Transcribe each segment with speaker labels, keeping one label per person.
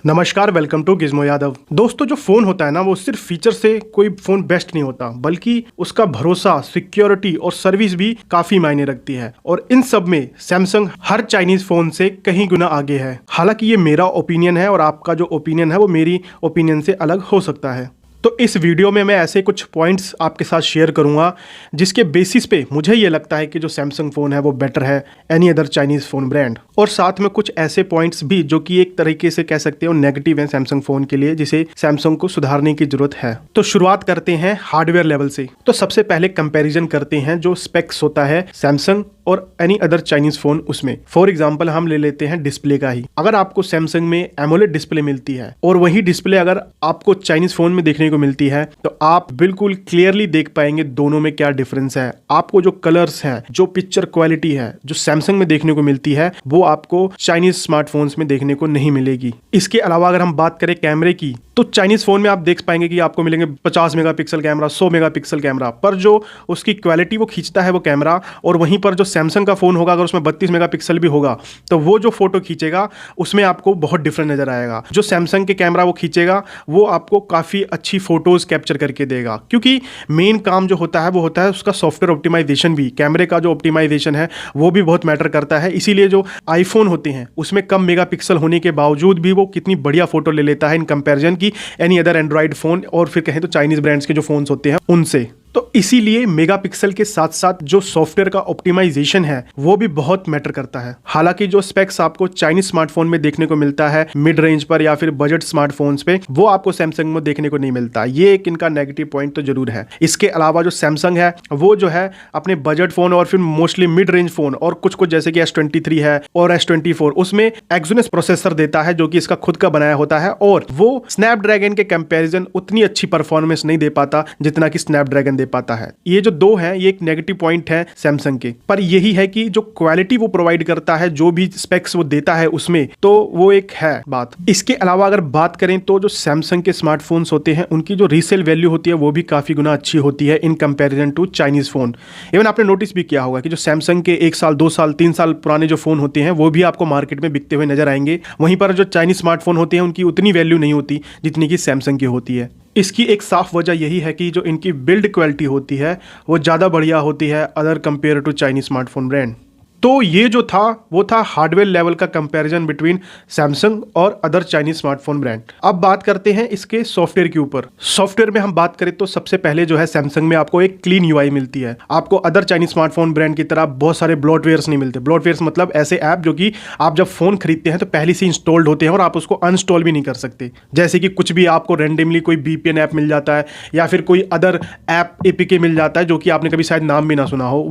Speaker 1: नमस्कार, welcome to Gizmo Yadav. दोस्तों, जो फ़ोन होता है ना, वो सिर्फ फीचर से कोई फ़ोन बेस्ट नहीं होता, बल्कि उसका भरोसा, सिक्योरिटी और सर्विस भी काफ़ी मायने रखती है। और इन सब में सैमसंग हर चाइनीज़ फ़ोन से कहीं गुना आगे है। हालांकि ये मेरा ओपिनियन है और आपका जो ओपिनियन है वो मेरी ओपिनियन से अलग हो सकता है। तो इस वीडियो में मैं ऐसे कुछ पॉइंट्स आपके साथ शेयर करूंगा जिसके बेसिस पे मुझे ये लगता है कि जो सैमसंग फ़ोन है वो बेटर है any other Chinese phone brand. और साथ में कुछ ऐसे पॉइंट्स भी जो कि एक तरीके से कह सकते हो नेगेटिव हैं सैमसंग फ़ोन के लिए, जिसे सैमसंग को सुधारने की जरूरत है। तो शुरुआत करते हैं हार्डवेयर लेवल से। तो सबसे पहले कंपेरिजन करते हैं जो स्पेक्स होता है सैमसंग और एनी अदर चाइनीज फोन उसमें। फॉर एग्जांपल हम ले लेते हैं डिस्प्ले का ही। अगर आपको सैमसंग में एमोलेड डिस्प्ले मिलती है और वही डिस्प्ले अगर आपको चाइनीज फोन में देखने को मिलती है, तो आप बिल्कुल क्लियरली देख पाएंगे दोनों में क्या डिफरेंस है। आपको जो कलर्स है, जो पिक्चर क्वालिटी है, जो सैमसंग में देखने को मिलती है, वो आपको चाइनीज स्मार्टफोन्स में देखने को नहीं मिलेगी। इसके अलावा अगर हम बात करें कैमरे की, तो चाइनीज फोन में आप देख पाएंगे कि आपको मिलेंगे 50 मेगापिक्सल कैमरा, 100 मेगापिक्सल कैमरा, पर जो उसकी क्वालिटी वो खींचता है वो कैमरा, और वहीं पर जो सैमसंग का फोन होगा अगर उसमें 32 मेगापिक्सल भी होगा तो वो जो फोटो खींचेगा उसमें आपको बहुत डिफरेंट नजर आएगा। जो सैमसंग के कैमरा वो खींचेगा वो आपको काफी अच्छी फोटोज कैप्चर करके देगा, क्योंकि मेन काम जो होता है वो होता है उसका सॉफ्टवेयर ऑप्टिमाइजेशन भी। कैमरे का जो ऑप्टिमाइजेशन है वो भी बहुत मैटर करता है। इसीलिए जो आईफोन होते हैं उसमें कम मेगापिक्सल होने के बावजूद भी वो कितनी बढ़िया फोटो ले लेता है इन कंपैरिजन की एनी अदर एंड्रॉइड फोन और फिर कहें तो चाइनीज ब्रांड्स के जो फोन्स होते हैं उनसे। तो इसीलिए मेगापिक्सल के साथ साथ जो सॉफ्टवेयर का ऑप्टिमाइजेशन है वो भी बहुत मैटर करता है। हालांकि जो स्पेक्स आपको चाइनीज स्मार्टफोन में देखने को मिलता है मिड रेंज पर या फिर बजट स्मार्टफोन्स पे, वो आपको सैमसंग में देखने को नहीं मिलता। ये एक इनका नेगेटिव पॉइंट तो जरूर है। इसके अलावा जो सैमसंग है वो जो है अपने बजट फोन और फिर मोस्टली मिड रेंज फोन और कुछ कुछ जैसे कि S23 है और S24 उसमें एक्सोनस प्रोसेसर देता है जो कि इसका खुद का बनाया होता है, और वो स्नैपड्रैगन के कंपैरिजन उतनी अच्छी परफॉर्मेंस नहीं दे पाता जितना कि स्नैपड्रैगन पाता है। ये जो दो हैं ये एक नेगेटिव पॉइंट है सैमसंग के, पर यही है कि जो क्वालिटी वो प्रोवाइड करता है, जो भी स्पेक्स वो देता है उसमें, तो वो एक है बात। इसके अलावा अगर बात करें तो जो सैमसंग के स्मार्टफोन्स होते हैं उनकी जो रीसेल वैल्यू होती है वो भी काफी गुना अच्छी होती है in comparison to Chinese phone. Even आपने नोटिस भी किया होगा कि जो सैमसंग के 1 साल 2 साल 3 साल पुराने जो फोन होते हैं वो भी आपको मार्केट में बिकते हुए नजर आएंगे। वहीं पर जो चाइनीज स्मार्टफोन होते हैं उनकी उतनी वैल्यू नहीं होती जितनी कि सैमसंग की होती है। इसकी एक साफ वजह यही है कि जो इनकी बिल्ड क्वालिटी होती है वो ज़्यादा बढ़िया होती है other compare to Chinese smartphone brand. तो ये जो था वो था हार्डवेयर लेवल का कंपैरिजन बिटवीन सैमसंग और अदर चाइनीज स्मार्टफोन ब्रांड। अब बात करते हैं इसके सॉफ्टवेयर के ऊपर। सॉफ्टवेयर में हम बात करें तो सबसे पहले जो है सैमसंग में आपको एक क्लीन यूआई मिलती है। आपको अदर चाइनीज स्मार्टफोन ब्रांड की तरह बहुत सारे ब्लॉटवेयर्स नहीं मिलते। ब्लॉटवेयर्स मतलब ऐसे ऐप जो कि आप जब फोन खरीदते हैं तो पहले से इंस्टॉल्ड होते हैं और आप उसको अनइंस्टॉल भी नहीं कर सकते। जैसे कि कुछ भी आपको रैंडमली कोई VPN ऐप मिल जाता है या फिर कोई अदर ऐप APK मिल जाता है जो कि आपने कभी शायद नाम भी ना सुना हो,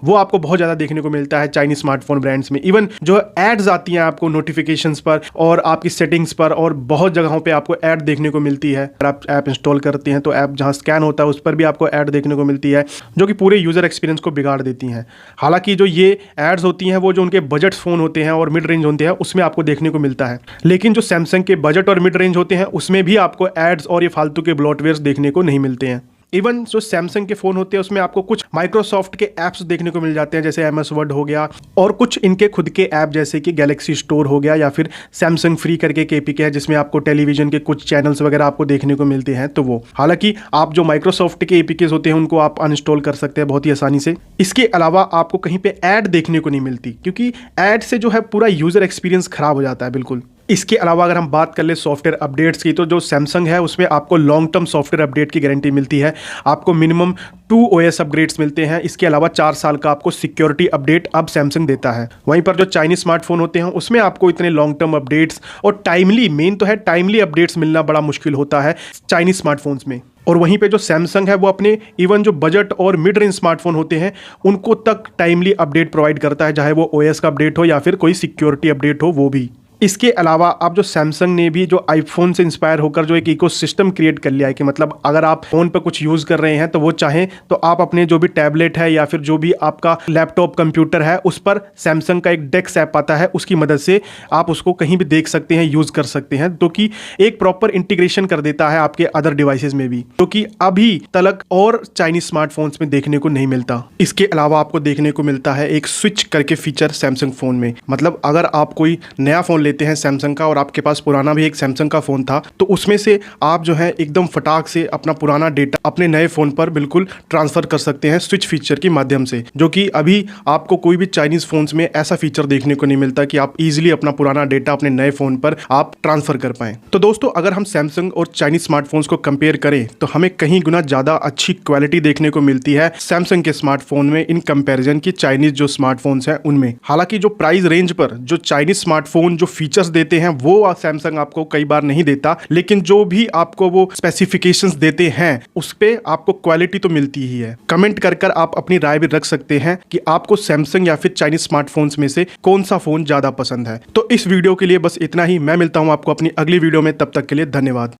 Speaker 1: वो आपको बहुत ज़्यादा देखने को मिलता है चाइनीज स्मार्टफोन ब्रांड्स में। इवन जो एड्स आती हैं आपको नोटिफिकेशंस पर और आपकी सेटिंग्स पर और बहुत जगहों पे आपको ऐड देखने को मिलती है। अगर आप ऐप इंस्टॉल करते हैं तो ऐप जहां स्कैन होता है उस पर भी आपको ऐड देखने को मिलती है जो कि पूरे यूजर एक्सपीरियंस को बिगाड़ देती हैं। हालांकि जो ये एड्स होती हैं वो जो उनके बजट फोन होते हैं और मिड रेंज होते हैं उसमें आपको देखने को मिलता है, लेकिन जो सैमसंग के बजट और मिड रेंज होते हैं उसमें भी आपको एड्स और ये फालतू के ब्लॉटवेयर्स देखने को नहीं मिलते हैं। इवन जो सैमसंग के फोन होते हैं उसमें आपको कुछ माइक्रोसॉफ्ट के ऐप्स देखने को मिल जाते हैं, जैसे MS वर्ड हो गया और कुछ इनके खुद के ऐप जैसे कि गैलेक्सी स्टोर हो गया या फिर सैमसंग फ्री करके एक APK है जिसमें आपको टेलीविजन के कुछ चैनल्स वगैरह आपको देखने को मिलते हैं। तो वो हालांकि आप जो माइक्रोसॉफ्ट के APKs होते हैं उनको आप अनइंस्टॉल कर सकते हैं बहुत ही आसानी से। इसके अलावा आपको कहीं पे ऐड देखने को नहीं मिलती, क्योंकि ऐड से जो है पूरा यूजर एक्सपीरियंस खराब हो जाता है बिल्कुल। इसके अलावा अगर हम बात कर ले सॉफ्टवेयर अपडेट्स की, तो जो सैमसंग है उसमें आपको लॉन्ग टर्म सॉफ्टवेयर अपडेट की गारंटी मिलती है। आपको मिनिमम 2 OS अपग्रेड्स मिलते हैं। इसके अलावा 4 साल का आपको सिक्योरिटी अपडेट अब सैमसंग देता है। वहीं पर जो चाइनीज स्मार्टफोन होते हैं उसमें आपको इतने लॉन्ग टर्म अपडेट्स और टाइमली, मेन तो है टाइमली अपडेट्स मिलना बड़ा मुश्किल होता है चाइनीज स्मार्टफोन्स में। और वहीं पे जो सैमसंग है वो अपने इवन जो बजट और मिड रेंज स्मार्टफोन होते हैं उनको तक टाइमली अपडेट प्रोवाइड करता है, चाहे वो OS का अपडेट हो या फिर कोई सिक्योरिटी अपडेट हो वो भी। इसके अलावा अब जो सैमसंग ने भी जो आईफोन से इंस्पायर होकर जो एक इकोसिस्टम क्रिएट कर लिया है कि मतलब अगर आप फोन पर कुछ यूज कर रहे हैं तो वो चाहें तो आप अपने जो भी टैबलेट है या फिर जो भी आपका लैपटॉप कंप्यूटर है उस पर सैमसंग का एक डेक्स ऐप आता है, उसकी मदद से आप उसको कहीं भी देख सकते हैं, यूज कर सकते हैं, तो कि एक प्रॉपर इंटीग्रेशन कर देता है आपके अदर डिवाइसेस में भी, जो कि अभी तक और चाइनीज स्मार्टफोन्स में देखने को नहीं मिलता। इसके अलावा आपको देखने को मिलता है एक स्विच करके फीचर सैमसंग फोन में। मतलब अगर आप कोई नया फोन लेते हैं सैमसंग का और आपके पास पुराना भी एक सैमसंग का फ़ोन था, तो उसमें से आप जो है एकदम फटाक से अपना पुराना डेटा अपने नए फ़ोन पर बिल्कुल ट्रांसफ़र कर सकते हैं स्विच फीचर की माध्यम से, जो कि अभी आपको कोई भी चाइनीज़ फ़ोन्स में ऐसा फीचर देखने को नहीं मिलता कि आप ईजिली अपना पुराना डेटा अपने नए फ़ोन पर आप ट्रांसफ़र कर पाएँ। तो दोस्तों, अगर हम सैमसंग और चाइनीज़ स्मार्टफोन्स को कंपेयर करें तो हमें कहीं गुना ज़्यादा अच्छी क्वालिटी देखने को मिलती है सैमसंग के स्मार्टफोन में इन कंपैरिजन की चाइनीज़ जो स्मार्टफोन्स हैं उनमें। हालांकि जो प्राइस रेंज पर जो चाइनीज़ स्मार्टफोन जो फीचर्स देते हैं वो सैमसंग आपको कई बार नहीं देता, लेकिन जो भी आपको वो स्पेसिफिकेशंस देते हैं उस पे आपको क्वालिटी तो मिलती ही है। कमेंट कर कर आप अपनी राय भी रख सकते हैं कि आपको सैमसंग या फिर चाइनीज़ स्मार्टफोन्स में से कौन सा फ़ोन ज़्यादा पसंद है। तो इस वीडियो के लिए बस इतना ही। मैं मिलता हूँ आपको अपनी अगली वीडियो में, तब तक के लिए धन्यवाद।